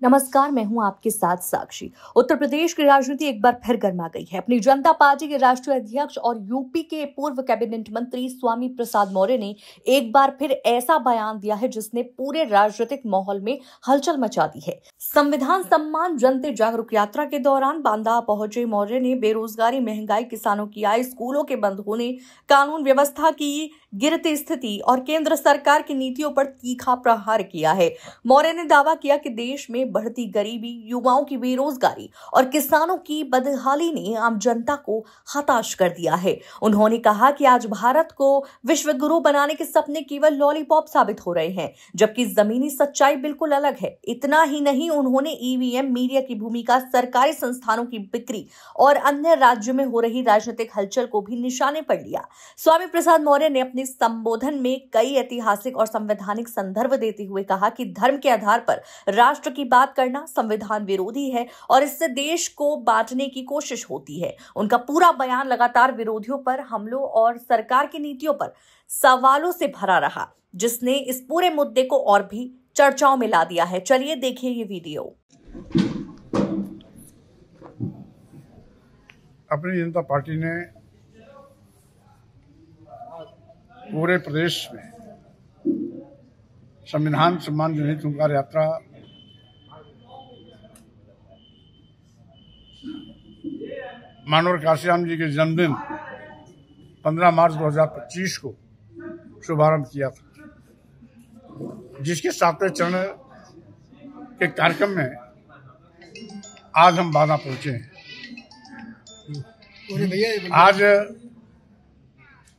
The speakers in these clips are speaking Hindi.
नमस्कार, मैं हूं आपके साथ साक्षी। उत्तर प्रदेश की राजनीति एक बार फिर गर्मा गई है। अपनी जनता पार्टी के राष्ट्रीय अध्यक्ष और यूपी के पूर्व कैबिनेट मंत्री स्वामी प्रसाद मौर्य ने एक बार फिर ऐसा बयान दिया है जिसने पूरे राजनीतिक माहौल में हलचल मचा दी है। संविधान सम्मान जनता जागरूक यात्रा के दौरान बांदा पहुंचे मौर्य ने बेरोजगारी, महंगाई, किसानों की आय, स्कूलों के बंद होने, कानून व्यवस्था की गिरती स्थिति और केंद्र सरकार की नीतियों पर तीखा प्रहार किया है। मौर्य ने दावा किया कि देश में बढ़ती गरीबी, युवाओं की बेरोजगारी और किसानों की बदहाली ने आम जनता को हताश कर दिया है। उन्होंने कहा कि आज भारत को विश्व गुरु बनाने के सपने केवल लॉलीपॉप साबित हो रहे हैं, जबकि जमीनी सच्चाई बिल्कुल अलग है। इतना ही नहीं, उन्होंने ईवीएम, मीडिया की भूमिका, सरकारी संस्थानों की बिक्री और अन्य राज्यों में हो रही राजनीतिक हलचल को भी निशाने पर लिया। स्वामी प्रसाद मौर्य ने अपने संबोधन में कई ऐतिहासिक और संवैधानिक संदर्भ देते हुए कहा कि धर्म के आधार पर राष्ट्र की बात करना संविधान विरोधी है और इससे देश को बांटने की कोशिश होती है। उनका पूरा बयान लगातार विरोधियों पर हमलों और सरकार की नीतियों पर सवालों से भरा रहा, जिसने इस पूरे मुद्दे को और भी चर्चाओं में ला दिया है। चलिए देखिए ये वीडियो। अपनी जनता पार्टी ने पूरे प्रदेश में संविधान सम्मान जनहित हुंकार यात्रा मानवर काशीराम जी के जन्मदिन 15 मार्च 2025 को शुभारंभ किया था, जिसके 7वें चरण के कार्यक्रम में आज हम बांदा पहुंचे हैं। आज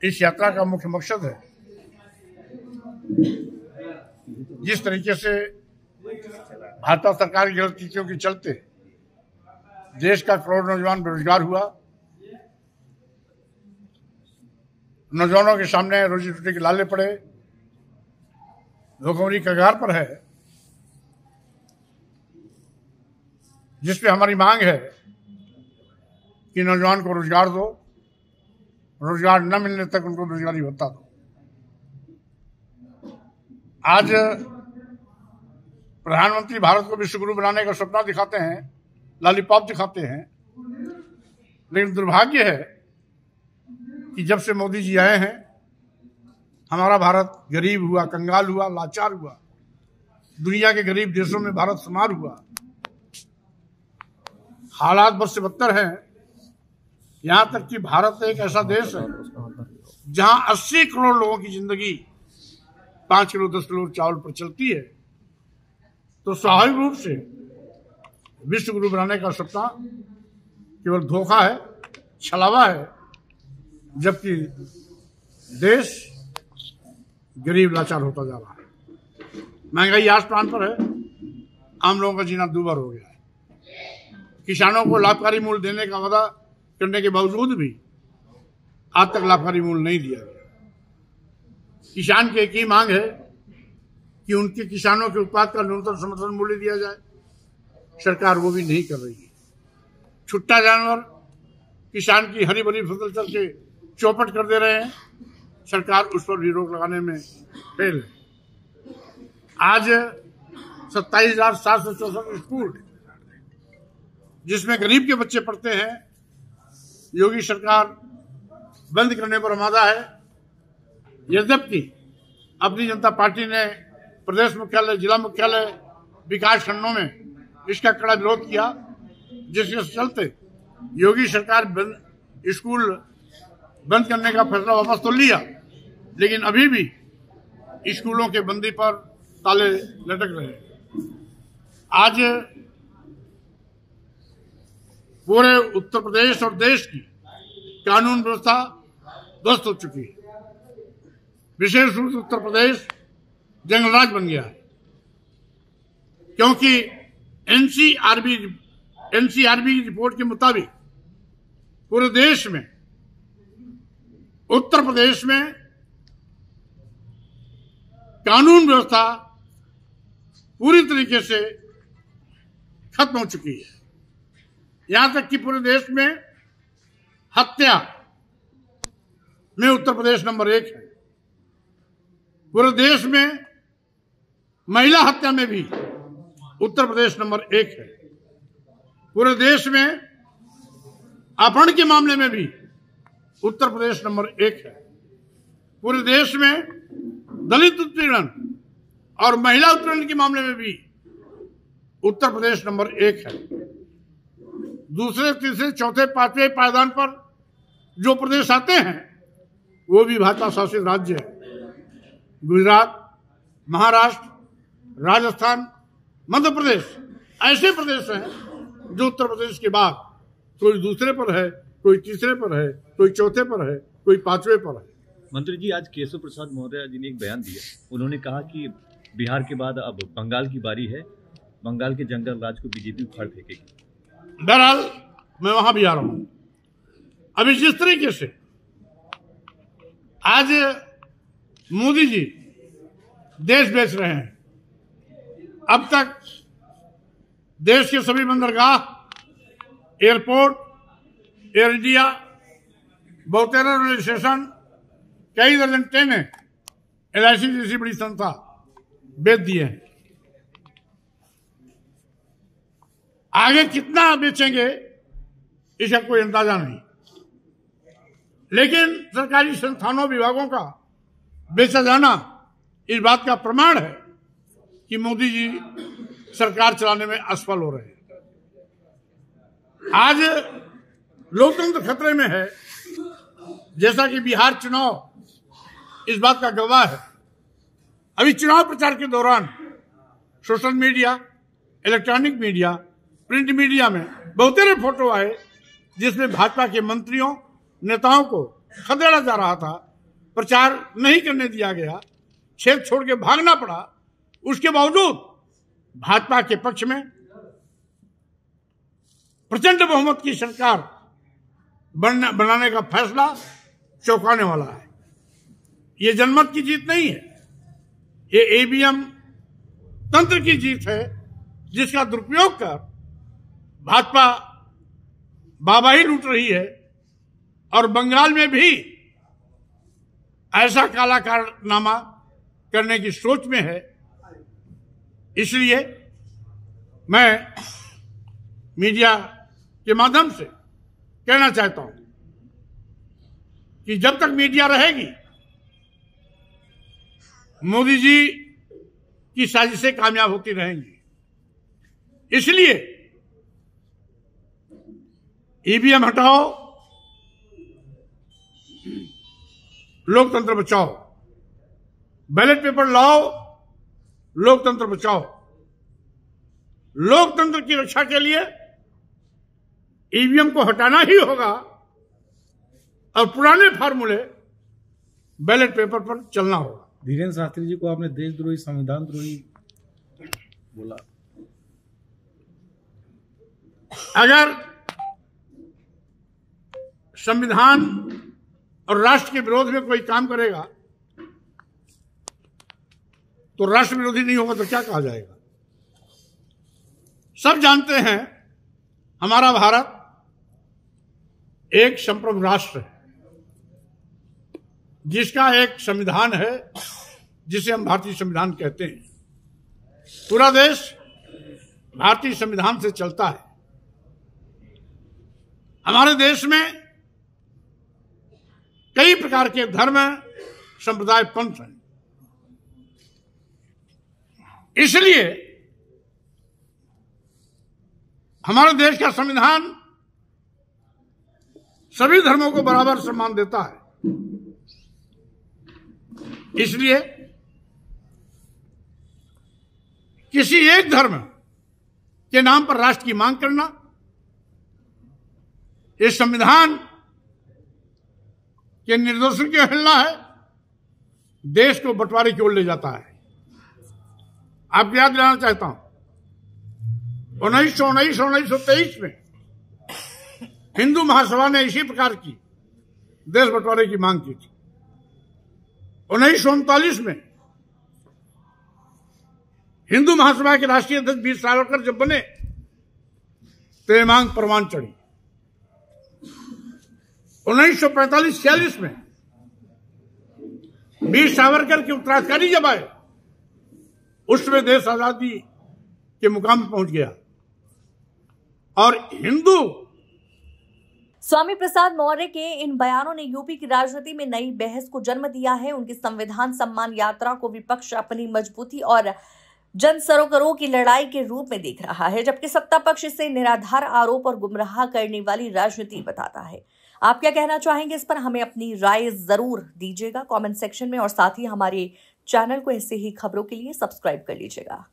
इस यात्रा का मुख्य मकसद है, जिस तरीके से भाजपा सरकार की गलत नीतियों के चलते देश का करोड़ नौजवान बेरोजगार हुआ, नौजवानों के सामने रोजी रोटी के लाले पड़े, भुखमरी कगार पर है, जिसपे हमारी मांग है कि नौजवान को रोजगार दो, रोजगार न मिलने तक उनको रोजगारी भत्ता दो। आज प्रधानमंत्री भारत को विश्व गुरु बनाने का सपना दिखाते हैं, लॉलीपॉप दिखाते हैं, लेकिन दुर्भाग्य है कि जब से मोदी जी आए हैं हमारा भारत गरीब हुआ, कंगाल हुआ, लाचार हुआ, दुनिया के गरीब देशों में भारत शुमार हुआ। हालात बद से बदतर हैं, यहां तक कि भारत एक ऐसा देश है जहां 80 करोड़ लोगों की जिंदगी 5 किलो 10 किलो चावल पर चलती है। तो स्वाभाविक रूप से विश्व गुरु बनाने का सपना केवल धोखा है, छलावा है, जबकि देश गरीब लाचार होता जा रहा है। महंगाई आसमान पर है, आम लोगों का जीना दूभर हो गया है। किसानों को लाभकारी मूल्य देने का वादा करने के बावजूद भी आज तक लाभकारी मूल्य नहीं दिया गया। किसान की एक ही मांग है कि उनके किसानों के उत्पाद का न्यूनतम समर्थन मूल्य दिया जाए, सरकार वो भी नहीं कर रही है। छुट्टा जानवर किसान की हरी भरी फसल चल के चौपट कर दे रहे हैं, सरकार उस पर भी रोक लगाने में फेल है। आज 27,764 स्कूल जिसमें गरीब के बच्चे पढ़ते हैं, योगी सरकार बंद करने पर आमादा है। यद्यपि अपनी जनता पार्टी ने प्रदेश मुख्यालय, जिला मुख्यालय, विकास खंडों में इसका कड़ा विरोध किया, जिसके चलते योगी सरकार स्कूल बंद करने का फैसला वापस तो लिया, लेकिन अभी भी स्कूलों के बंदी पर ताले लटक रहे हैं। आज पूरे उत्तर प्रदेश और देश की कानून व्यवस्था ध्वस्त हो चुकी है। विशेष रूप से उत्तर प्रदेश जंगलराज बन गया है, क्योंकि एनसीआरबी की रिपोर्ट के मुताबिक पूरे देश में उत्तर प्रदेश में कानून व्यवस्था पूरी तरीके से खत्म हो चुकी है। यहां तक कि पूरे देश में हत्या में उत्तर प्रदेश नंबर 1 है। पूरे देश में महिला हत्या में भी उत्तर प्रदेश नंबर 1 है। पूरे देश में अपहरण के मामले में भी उत्तर प्रदेश नंबर 1 है। पूरे देश में दलित उत्पीड़न और महिला उत्पीड़न के मामले में भी उत्तर प्रदेश नंबर 1 है। दूसरे, तीसरे, चौथे, पांचवें पायदान पर जो प्रदेश आते हैं वो भी भाजपा शासित राज्य है। गुजरात, महाराष्ट्र, राजस्थान, मध्य प्रदेश ऐसे प्रदेश हैं जो उत्तर प्रदेश के बाद कोई दूसरे पर है, कोई तीसरे पर है, कोई चौथे पर है, कोई पांचवें पर है। मंत्री जी, आज केशव प्रसाद मौर्य जी ने एक बयान दिया। उन्होंने कहा कि बिहार के बाद अब बंगाल की बारी है, बंगाल के जंगल राज को बीजेपी उखाड़ फेंकेगी। बहरहाल मैं वहां भी आ रहा हूं। अभी जिस तरीके से आज मोदी जी देश बेच रहे हैं, अब तक देश के सभी बंदरगाह, airport, air India, 72 railway station, कई दर्जन ट्रेनें LIC जैसी बड़ी संस्था बेच दिए हैं। आगे कितना बेचेंगे इसका कोई अंदाजा नहीं, लेकिन सरकारी संस्थानों, विभागों का बेचा जाना इस बात का प्रमाण है कि मोदी जी सरकार चलाने में असफल हो रहे हैं। आज लोकतंत्र खतरे में है, जैसा कि बिहार चुनाव इस बात का गवाह है। अभी चुनाव प्रचार के दौरान social media, electronic media, print media में बहुतेरे फोटो आए जिसमें भाजपा के मंत्रियों, नेताओं को खदेड़ा जा रहा था, प्रचार नहीं करने दिया गया, क्षेत्र छोड़ के भागना पड़ा। उसके बावजूद भाजपा के पक्ष में प्रचंड बहुमत की सरकार बनाने का फैसला चौंकाने वाला है। ये जनमत की जीत नहीं है, ये EVM तंत्र की जीत है, जिसका दुरुपयोग कर भाजपा बाबाही लूट रही है और बंगाल में भी ऐसा काला कारनामा करने की सोच में है। इसलिए मैं मीडिया के माध्यम से कहना चाहता हूं कि जब तक मीडिया रहेगी, मोदी जी की साजिशें कामयाब होती रहेंगी। इसलिए EVM हटाओ, लोकतंत्र बचाओ, बैलेट पेपर लाओ, लोकतंत्र बचाओ। लोकतंत्र की रक्षा के लिए EVM को हटाना ही होगा और पुराने फार्मूले बैलेट पेपर पर चलना होगा। धीरेन्द्र शास्त्री जी को आपने देशद्रोही, संविधान द्रोही बोला। अगर संविधान और राष्ट्र के विरोध में कोई काम करेगा तो राष्ट्र विरोधी नहीं होगा तो क्या कहा जाएगा? सब जानते हैं हमारा भारत एक संप्रभु राष्ट्र है, जिसका एक संविधान है जिसे हम भारतीय संविधान कहते हैं। पूरा देश भारतीय संविधान से चलता है। हमारे देश में कई प्रकार के धर्म, संप्रदाय, पंथ हैं। इसलिए हमारे देश का संविधान सभी धर्मों को बराबर सम्मान देता है। इसलिए किसी एक धर्म के नाम पर राष्ट्र की मांग करना, इस संविधान के निर्देशन की अवहेलना है, देश को बंटवारे की ओर ले जाता है। आपको याद दिलाना चाहता हूं, 1923 में हिंदू महासभा ने इसी प्रकार की देश बंटवारे की मांग की थी। 1939 में हिंदू महासभा के राष्ट्रीय अध्यक्ष वीर सावरकर जब बने तो ये मांग परवान चढ़ी। 1945-46 में वीर सावरकर के उत्तराधिकारी जब आए, उस समय देश आजादी के मुकाम में पहुंच गया। और हिंदू स्वामी प्रसाद मौर्य के इन बयानों ने यूपी की राजनीति में नई बहस को जन्म दिया है। उनकी संविधान सम्मान यात्रा को विपक्ष अपनी मजबूती और जन सरोकारों की लड़ाई के रूप में देख रहा है, जबकि सत्ता पक्ष इसे निराधार आरोप और गुमराह करने वाली राजनीति बताता है। आप क्या कहना चाहेंगे इस पर? हमें अपनी राय जरूर दीजिएगा कमेंट सेक्शन में, और साथ ही हमारे चैनल को ऐसे ही खबरों के लिए सब्सक्राइब कर लीजिएगा।